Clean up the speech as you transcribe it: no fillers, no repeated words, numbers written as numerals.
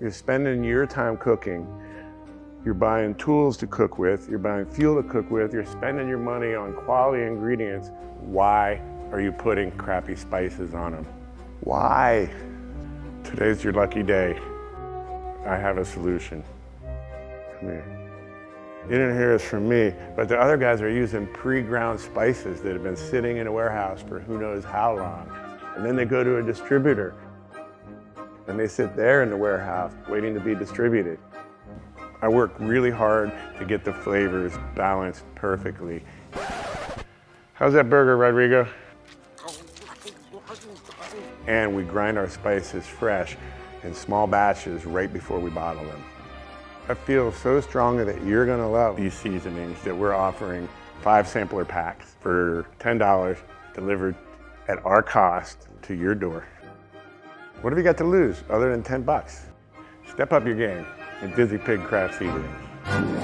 You're spending your time cooking. You're buying tools to cook with. You're buying fuel to cook with. You're spending your money on quality ingredients. Why are you putting crappy spices on them? Why? Today's your lucky day. I have a solution. Come here. You didn't hear this from me, but the other guys are using pre-ground spices that have been sitting in a warehouse for who knows how long. And then they go to a distributor and they sit there in the warehouse waiting to be distributed. I work really hard to get the flavors balanced perfectly. How's that burger, Rodrigo? And we grind our spices fresh in small batches right before we bottle them. I feel so strongly that you're gonna love these seasonings that we're offering 5 sampler packs for $10 delivered at our cost to your door. What have you got to lose other than $10? Step up your game at Dizzy Pig Craft Seasonings.